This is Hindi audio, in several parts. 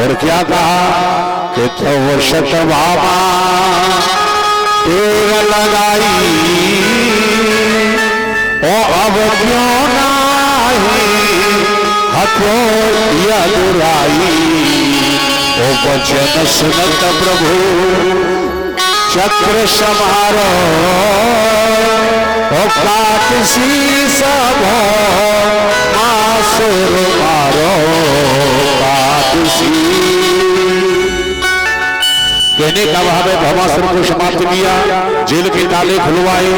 और क्या कहा कि तो शतभामा तेर लगाई ओ अब क्यों नाही हथोड़िया दुराई ओ वचन सुनत प्रभु चक्र समारो ओ काटसी सब मासुर मारो काटसी। कहने का भाव है भवासुर को समाप्त किया, जेल के ताले खुलवाए,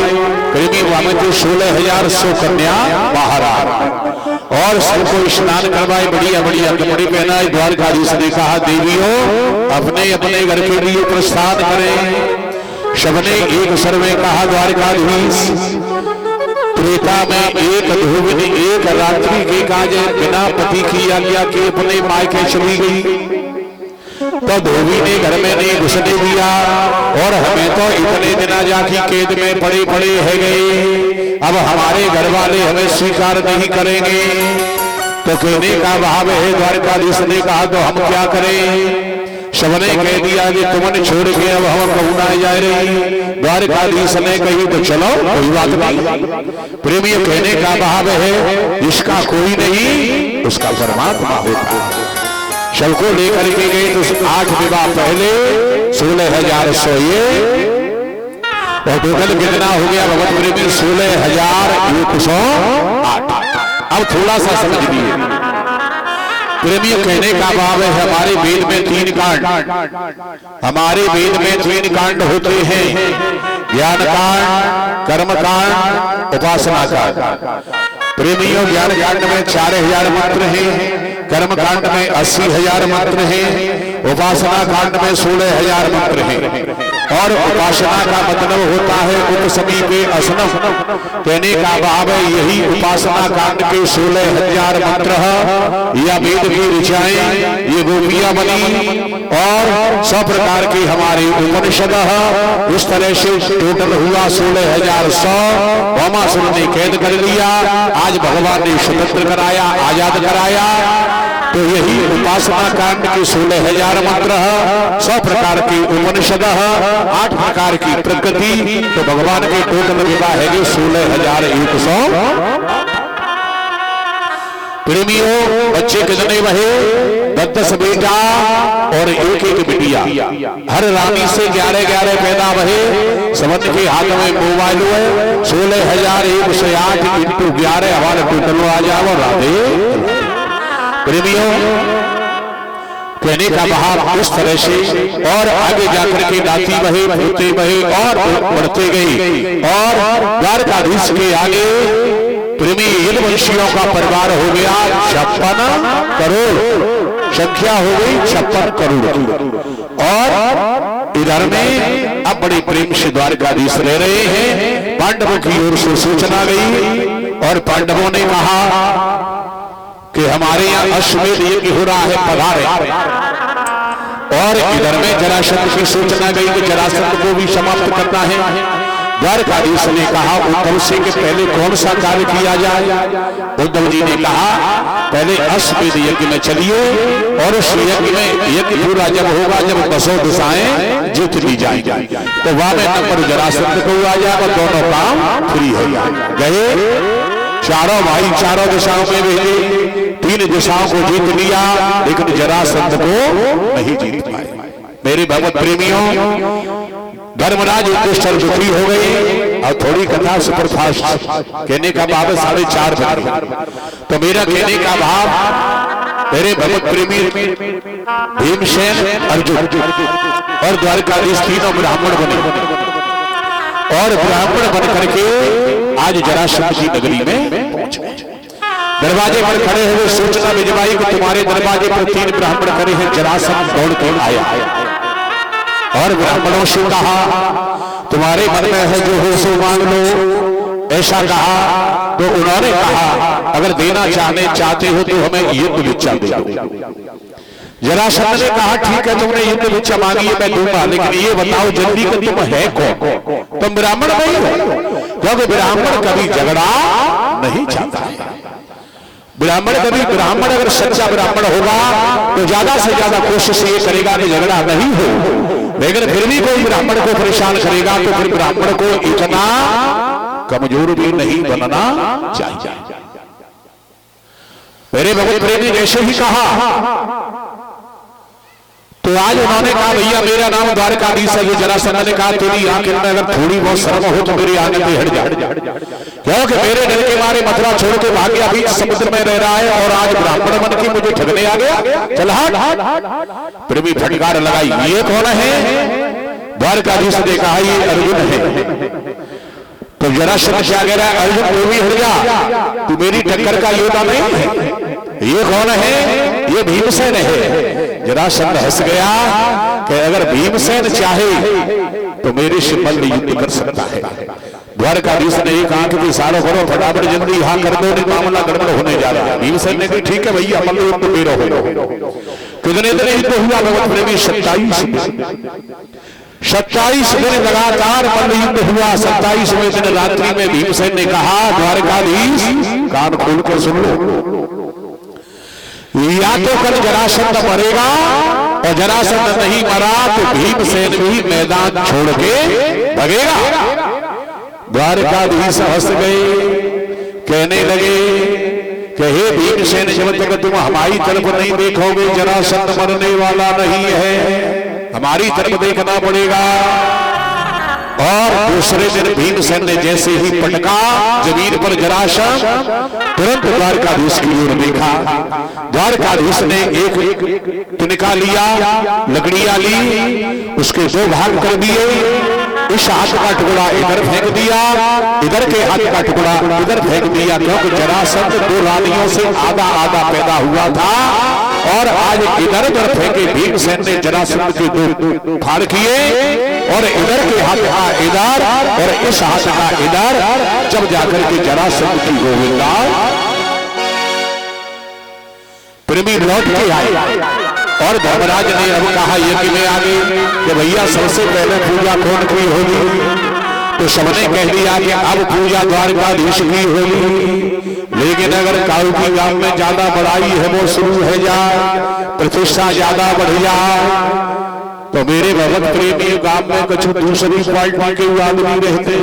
प्रेमी वामन जो 16,000 सौ कन्या बाहर आ और सबको स्नान करवाए, बढ़िया बढ़िया कपड़े पहनाए। द्वारकाधीश ने कहा देवियों अपने अपने घर के लिए प्रस्थान करें। सबने एक स्वर में कहा द्वारकाधीश त्रेता में एक धोबिनी एक रात्रि के काज बिना पति की आज्ञा के अपने मायके चली गई, तो धोबी ने घर में नहीं घुसने दिया और हमें तो इतने दिना जाकी कैद में पड़े पड़े है गए, अब हमारे घर वाले हमें स्वीकार नहीं करेंगे। तो कहने का भाव है द्वारकाधीश ने कहा तो हम क्या करें। सबने कह दिया कि तुमने छोड़ के अब हम कहूँ ना जा रही। द्वारकाधीश ने कही तो चलो कोई बात नहीं। प्रेमी कहने का भाव है इसका कोई नहीं उसका परमात्मा होता है। सबको लेकर के गए तो 8 विवाह पहले 16,000 सोए और टोटल कितना हो गया भगवत प्रेमी 16,108। अब थोड़ा सा समझ लीजिए प्रेमियों कहने का भाव है हमारे वेद में 3 कांड, हमारे वेद में 3 कांड होते हैं, ज्ञान कांड, कर्म कांड, उपासना कांड। प्रेमियों ज्ञान कांड में 4,000 मंत्र हैं, कर्म कांड में 80,000 मंत्र हैं, उपासना कांड में 16,000 मंत्र हैं। और उपासना का मतलब होता है उपसमीपे असनम। कहने का भाव है यही उपासना कांड के 16,000 मंत्र या वेद की ऋचाएं ये गोपियां बनी और सब प्रकार के हमारे उपनिषद इस तरह से टोटल हुआ 16,100। भौमासुर ने कैद कर लिया, आज भगवान ने स्वतंत्र कराया, आजाद कराया। तो यही उपासना कांड के 16,000 मंत्र 100 प्रकार के उपनिषद 8 प्रकार की प्रकृति। तो भगवान के टोटल विवाह है 16,100। प्रेमियों बच्चे कितने बहे 10 बेटा और एक बिटिया। हर रानी से 11 पैदा बहे। सबन के हाथ में मोबाइल है 16,108 × 11 हमारे टोटल आ जाओ राधे। प्रेमियों कहने का भाव इस तरह से और आगे जाकर के नाती बहे पोते बहे और बढ़ते गए और द्वारकाधीश के आगे प्रेमी यदुवंशियों का परिवार हो गया 56 करोड़, संख्या हो गई 56 करोड़। और इधर में अब बड़े प्रेम से द्वारकाधीश रह रहे हैं। पांडवों की ओर से सूचना गई और पांडवों ने कहा कि हमारे यहाँ अश्वमेध यज्ञ हो रहा है, पधारे। और इधर में जरासंध की सूचना गई कि जरासंध को भी समाप्त करना है। द्वारकाधीश ने कहा उद्धव सिंह के पहले कौन सा कार्य किया जाए। उद्धव जी ने कहा पहले अश्वमेध यज्ञ में चलिए और उस यज्ञ में यज्ञ पूरा जब होगा जब 10 दिशाएं जीत ली जाएंगी तो वहां में नंबर जरासंध को आ जाएगा, दोनों काम फ्री हो गए। चारों भाई चारों दिशाओं में भेजे, 3 दिशाओं को जीत लिया लेकिन जरासंध को नहीं जीत पाए। मेरे भगवत प्रेमियों धर्मराज युधिष्ठिर दुखी हो गए और थोड़ी कथा सुपरफास्ट कहने का भाव 4:30 बजे। तो मेरा कहने का भाव मेरे भगवत प्रेमी भीमसेन अर्जुन और द्वारकाधीश तीनों ब्राह्मण बने और ब्राह्मण बन करके आज जरासंध की नगरी में पहुंच गए। दरवाजे पर खड़े हुए सूचना भिजवाई कि तुम्हारे दरवाजे पर 3 ब्राह्मण खड़े हैं। जरासंध दौड़ के आया और ब्राह्मणों से कहा तुम्हारे मन में है जो हो सो मांग लो। ऐसा कहा तो उन्होंने कहा अगर देना चाहते हो तो हमें युद्ध भिक्षा दे दो। जरासंध ने कहा ठीक है तुमने युद्ध भिक्षा मांगी है मैं दूंगा, लेकिन ये बताओ जल्दी कि तुम है कौन। तुम ब्राह्मण नहीं हो, क्योंकि ब्राह्मण कभी झगड़ा नहीं चाहता है। ब्राह्मण कभी ब्राह्मण अगर सच्चा ब्राह्मण होगा तो ज्यादा से ज्यादा कोशिश ये करेगा कि झगड़ा नहीं हो, लेकिन फिर भी कोई ब्राह्मण को परेशान करेगा तो फिर ब्राह्मण को इतना कमजोर भी नहीं बनना चाहिए। मेरे भगवत प्रेमी जैसे ही कहा तो आज उन्होंने कहा भैया मेरा नाम द्वारकाधीश है। ये जरासंध ने कहा तेरी आंख में अगर थोड़ी बहुत शर्म हो तो मेरी आगे पे हट जा, क्योंकि मेरे डर के मारे मथुरा छोड़ के भाग गया, बीच समुद्र में रह रहा है और आज ब्राह्मण बन के मुझे ठगने आ गया। चल हट। प्रेमी फटकार लगाई, ये कौन है? द्वारकाधीश ने कहा ये अर्जुन है। तो जरासंध क्या कह रहा है? अर्जुन तू भी हट जा, तू मेरी टक्कर का योद्धा नहीं है। ये कौन है? ये भीमसेन है। जरासंध हंस गया कि अगर भीमसेन चाहे तो मेरे से मल्ल युद्ध कर सकता है। द्वारकाधीश ने एक आंख की इशारा करो, फटाफट जल्दी हाँ कर दो, नहीं मामला गड़बड़ होने जा रहा है। भीमसेन ने कहा ठीक है भैया मल्ल युद्ध मेरा हो। कितने दिन युद्ध हुआ भगवत प्रेमी? 27 दिन लगातार मल्ल युद्ध हुआ। 27वें दिन रात्रि में भीमसेन ने कहा द्वारकाधीश कान खोल कर सुन लो, या तो कल जरासंध मरेगा और जरासंध नहीं मरा तो भीमसेन भी मैदान छोड़ के भगेगा। द्वारकाधीश हंस गए, कहने लगे कि हे भीमसेन जब तक तुम हमारी तरफ नहीं देखोगे जरासंध मरने वाला नहीं है, हमारी तरफ देखना पड़ेगा। और दूसरे दिन भीमसेन ने जैसे ही पटका जमीन पर जरासंध, तुरंत द्वारकाधीश की ओर देखा। द्वारकाधीश ने एक तिनका लिया, लकड़ियां ली, उसके 2 भाग कर दिए। इस हाथ का टुकड़ा इधर फेंक दिया, इधर के हाथ का टुकड़ा इधर फेंक दिया, क्योंकि जरासंध 2 रानियों से आधा आधा पैदा हुआ था और आज इधर उधर फेंके भीमसेन ने जरासंध के 2 फाड़ किए और इधर के हाथ का इधर और इस हाथ का इधर, जब जाकर के जरासंध की गोविंदा प्रेमी लौट के आए। और धर्मराज ने अब कहा यज्ञ में आगे कि भैया सबसे पहले पूजा कौन की होगी? तो सबने कह दिया कि अब पूजा द्वारकाधीश की होगी, लेकिन अगर काऊ की गांव में ज्यादा बढ़ाई है वो शुरू हो जाए, प्रतिष्ठा ज्यादा बढ़ जाए तो मेरे भगत प्रेमी गांव में कुछ दूसरी पार्टी के आदमी रहते।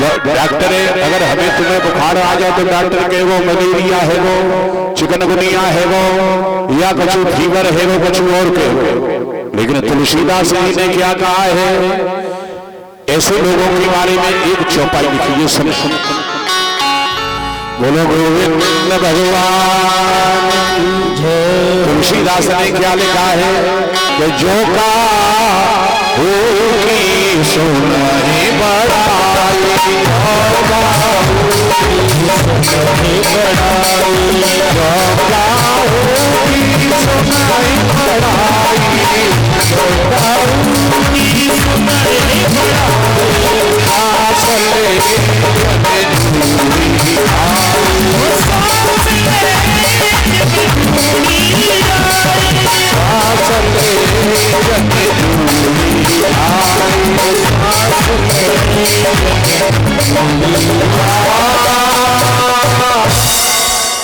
डॉक्टर अगर हमें तुम्हें बुखार आ जाए तो डॉक्टर के वो मलेरिया है, वो चिकनगुनिया है, वो या कुछ फीवर है, वो कुछ और के। लेकिन तुलसीदास जी ने क्या कहा है? ऐसे लोगों के बारे में एक चौपाई लिखी है, सुन बोलो गोविंद भगवान। तुलसीदास ने क्या लिखा है कि जो का होगी सुनाई बड़ाई,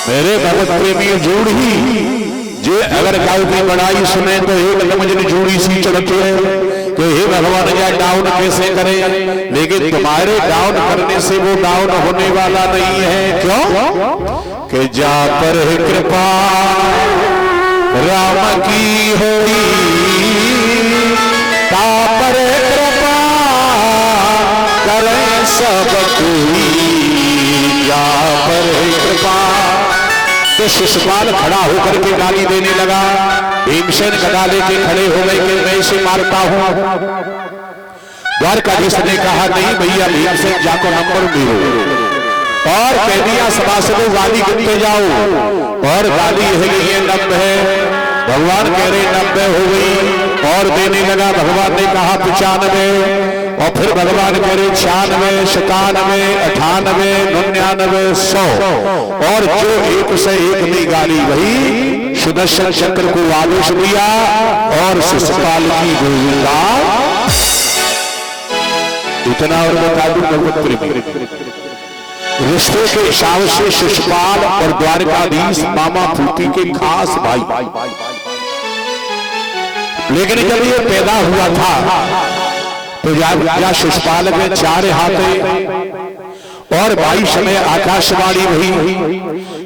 मेरे भगत प्रेमी जूड़ी जे अगर गाँव की बड़ाई सुने तो एकदम जन जूड़ी सी चढ़ती है कि हे भगवान या डाउन कैसे करें, लेकिन तुम्हारे डाउन करने से वो डाउन होने वाला नहीं है। क्यों? कि जा पर कृपा राम की होगी, ता पर कृपा करें सब कोई, जा पर कृपा। तो शिशुपाल खड़ा होकर के गाली देने लगा। भीमसेन गदा लेके खड़े हो गए कि मैं इसे मारता हूं। द्वारकाधीश ने कहा नहीं भैया भीमसेन जाको नंबर दो और कह दिया सभा से गाली गिनते जाओ और गाली है 90 भगवान कह रहे 90 हो गई और देने लगा। भगवान ने कहा 95 और फिर भगवान कह रहे 96 97 98 99 100 और जो 1 से 1 में गाली वही सुदर्शन चक्र को आदेश दिया और शिशुपाल की गोविंदा। इतना और बता दूं भगवत प्रेमी रिश्ते के हिसाब से शिशुपाल और द्वारकाधीश मामा फूटी के खास भाई। लेकिन जब ये पैदा हुआ था तो या शिशुपाल के 4 हाथ और 22 समय आकाशवाणी हुई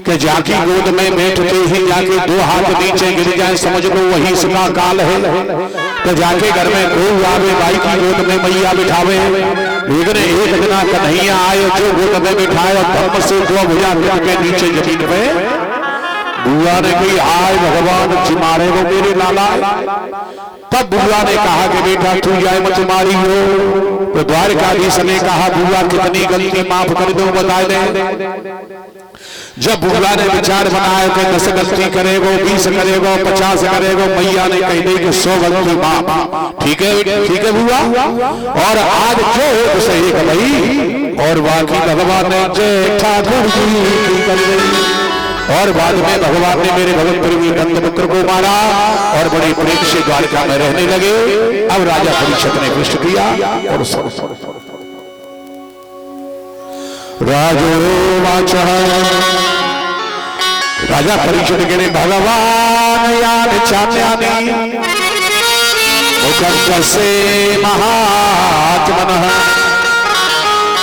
कि जाकी गोद में बैठते ही जाके 2 हाथ नीचे गिर जाए, समझ लो वही इसका काल है। तो जाके घर में कोई आवे, भाई की गोद में मैया बिठावे। लेकिन एक जना कन्हैया आए जो गोद में बिठाए धर्म से 2 भुजा के नीचे जमीन पे। बुआ ने कही आय भगवान चिमारे वो मेरे लाला। तब बुआ ने कहा कि बेटा तू जाए मत मारी हो। तो द्वारकाधीश ने कहा बुआ कितनी गलती माफ कर दो बता दे। जब बुआ ने विचार बनाया कि 10 गलती करेगो, 20 करेगो, 50 करेगो, मैया ने कही नहीं कि 100 गलती माफ। ठीक है बुआ, और आज जो हो सही भाई। और बाकी भगवान ने जय ठाकुर जी कर गई। और बाद में भगवान ने मेरे भगत प्रेमी नंदपुत्र को मारा और बड़े प्रेम से द्वारका में रहने लगे। अब राजा परीक्षित ने विष्ट किया और राजोवाच राजा परीक्षित के ने भगवान यान चान्यानि मुखं से महात्मनः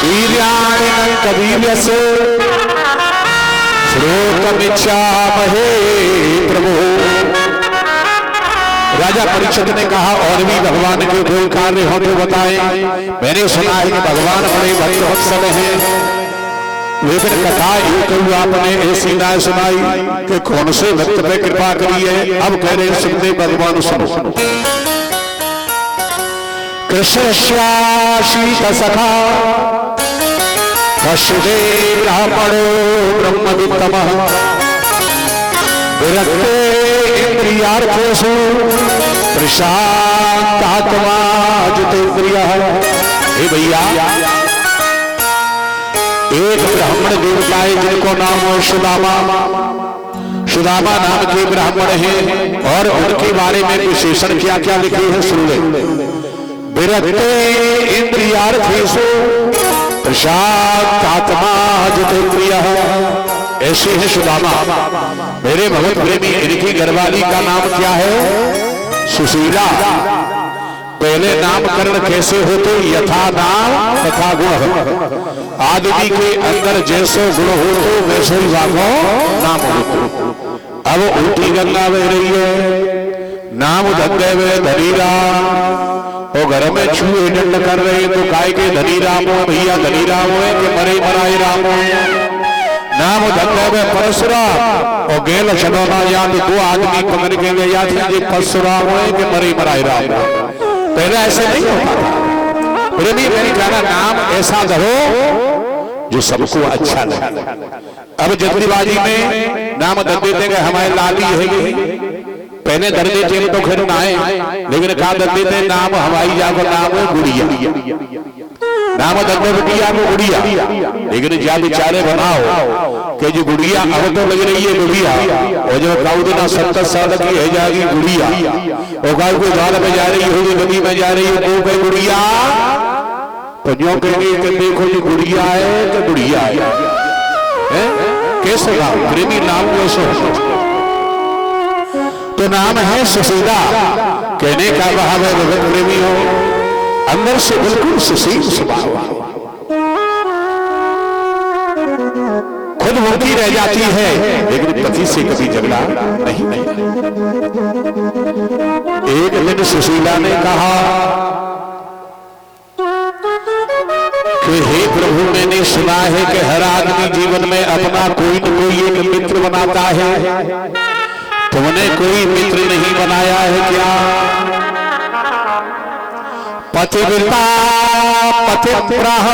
वीर्याणि कवीर्यसे श्रोतमिच्छामहे प्रभु। राजा परीक्षित ने कहा और भी भगवान के कोई कार्य हो तो बताएं। मैंने सुना है कि भगवान बड़े भक्त वत्सल हैं, लेकिन कथा एक आपने ऐसी ना सुनाई कि कौन से भक्त पे कृपा करी है। अब कह रहे सुनते भगवान सुनो। कृष्ण शीत सखा वसुदेव ब्राह्मणो ब्रह्मवित्तमः विरक्ते इंद्रियार्थेषु प्रशांतात्मा जितेन्द्रियः। हे भैया, एक ब्राह्मण देवता है जिनको नाम है सुदामा। सुदामा नाम के ब्राह्मण हैं और उनके बारे में विशेषण क्या क्या लिखे हैं सुन ले। विरक्ते इंद्रियार्थेषु प्रशांतात्मा जितेन्द्रियः। ऐसे है सुदामा मेरे भगत प्रेमी। इनकी घरवाली का नाम क्या है? सुशीला। पहले नामकरण कैसे होते? यथा नाम तथा गुण। आदमी के अंदर जैसे गुण हो तो वैसे ही वाको नाम हो। अब उल्टी गंगा बह रही है। नाम धंधे में धनीरा और घर में छुए दंड कर रहे तो काय के धनी राम हो भैया, धनी राम हो कि मरे मराए राम हो। नाम धंधे में परशुराम और गेल छनौना याद 2 आदमी पकड़ के ले जाते हैं परशुराम हो कि मरे मराए राम हो। पहले ऐसे नहीं होता था। प्रेमी मेरी कहना नाम ऐसा धरो जो सबको अच्छा लगे। अब जल्दीबाजी में नाम धर देते हैं हमारे लाली है। पहले धर देते तो खैर ना आए, लेकिन कहा धर देते नाम हवाई जागो नाम है गुड़िया। नाम धर बिटिया को गुड़िया, लेकिन क्या बेचारे बनाओ कि जो गुड़िया अब तो लग रही है गुड़िया और जो काउदना 70 साल की है जाएगी गुड़िया और गाय को द्वार में जा रही होगी, नदी में जा रही है तो गुड़िया। तो जो कहेंगे कि देखो ये गुड़िया है तो गुड़िया है। कैसे नाम प्रेमी नाम कैसे? तो नाम है सुशीला। कहने का भाव है भगत प्रेमी हो अंदर से बिल्कुल सुशील स्वभाव, खुद मुर्गी रह जाती है लेकिन पति से कभी झगड़ा नहीं। एक दिन सुशीला ने कहा कि हे प्रभु, मैंने सुना है कि हर आदमी जीवन में अपना कोई न कोई एक मित्र बनाता है। तुमने कोई मित्र नहीं बनाया है क्या? पतिव्रता पतिव्रह।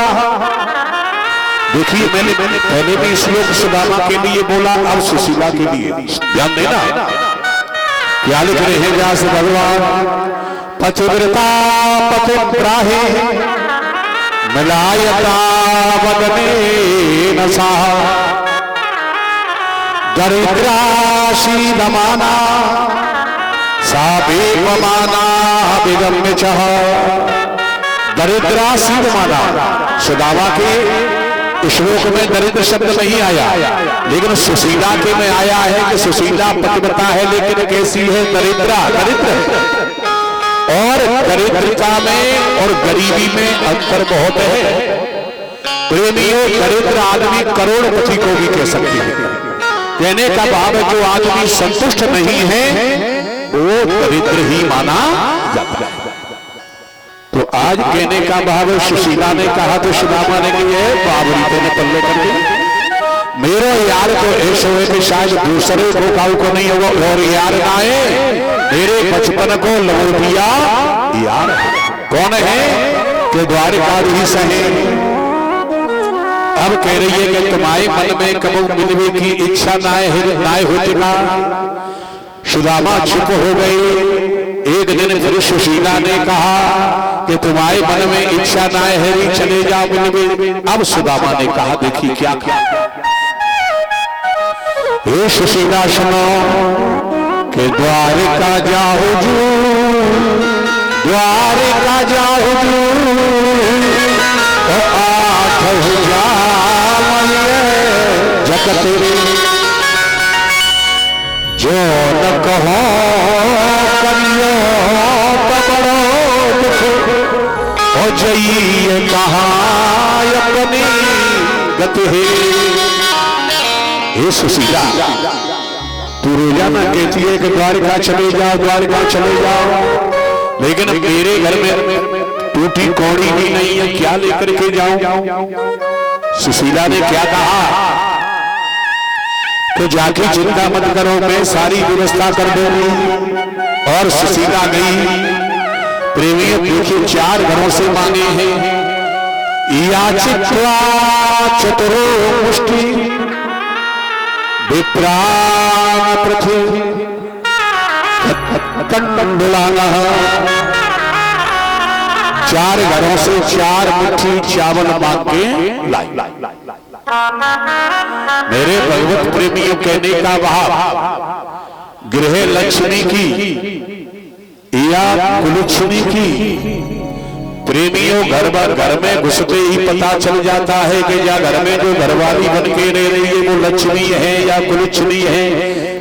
देखिए मैंने पहले भी श्लोक सुदामा के लिए बोला, अब सुशीला के लिए ध्यान देना क्या लिख रहे हैं व्यास भगवान। पतिव्रता पतिव्राहे मिलायता वदने नसा दरिद्राशी दमाना साबेपमाना विगम्य चह। दरिद्राशी दमाना सुदामा के श्लोक में दरिद्र शब्द नहीं आया, लेकिन सुशीला के में आया है कि सुशीला पतिव्रता है, लेकिन कैसी है? दरिद्रा। दरिद्र और दरिद्रता में और गरीबी में अंतर बहुत है प्रेमियों। दरिद्र आदमी करोड़पति को भी कह सकते हैं। कहने का भाव है जो आदमी संतुष्ट नहीं है वो दरिद्र ही माना जाता है। तो आज कहने का भाव सुशीला ने कहा तो सुदामा ने कही है बाबरी ने पल्ले कर दी। मेरा यार तो ऐसा है कि शायद दूसरे गोकाऊ को नहीं होगा और यार ना है, मेरे बचपन को लौटिया यार कौन है कि द्वारकाधीश है। अब कह रही है कि तुम्हारे मन में कब मिलने की इच्छा ना हो चुका। सुदामा चुप हो गई। एक दिन फिर सुशीला ने कहा कि तुम्हारे मन में इच्छा ना है, चले जाओ मिलने। अब सुदामा ने कहा देखिए क्या ये सुशीला सुनो कि द्वारका जाओ जू, द्वारका जाओ जू, आठ जगत जो न कहो करियो पकड़ो हो जाइए कहा अपनी गति है। हे सुशीला तू रोजाना कहती है कि द्वारका चले जाओ, द्वारका चले जाओ, लेकिन मेरे घर में टूटी कौड़ी भी नहीं है, क्या लेकर के जाऊं? सुशीला ने क्या कहा तो जाके चिंता मत करो, मैं सारी व्यवस्था कर दूंगी। और सुशीला गई। प्रेमियों देखिए 4 घरों से मांगे हैं। याचित्वा चतुरो मुष्टि विप्राण पृथ्वी कंडुलाना। 4 घरों से 4 मुट्ठी चावल मांग के लाई। मेरे भगवत प्रेमियों कहने का भाव गृह लक्ष्मी की या कुलक्ष्मी की। प्रेमियों घर में घुसते ही पता चल जाता है कि या घर में जो घरवाली बन के रह रही है वो लक्ष्मी है या कुलक्ष्मी है।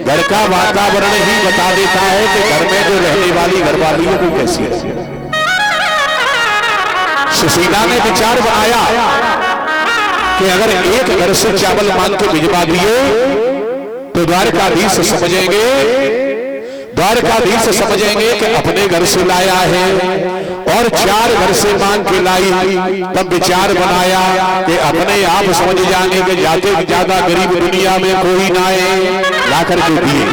घर का वातावरण ही बता देता है कि घर में जो रहने वाली घरवाली है वो कैसी है। सुशीला ने विचार बनाया कि अगर एक घर से चावल मांग के भिजवा दिए तो द्वारकाधीश समझेंगे कि अपने घर से लाया है। और 4 घर से मांग के लाई। तब विचार बनाया कि अपने आप समझ जाएंगे कि ज्यादा गरीब दुनिया में कोई ना है, ला करके दिए।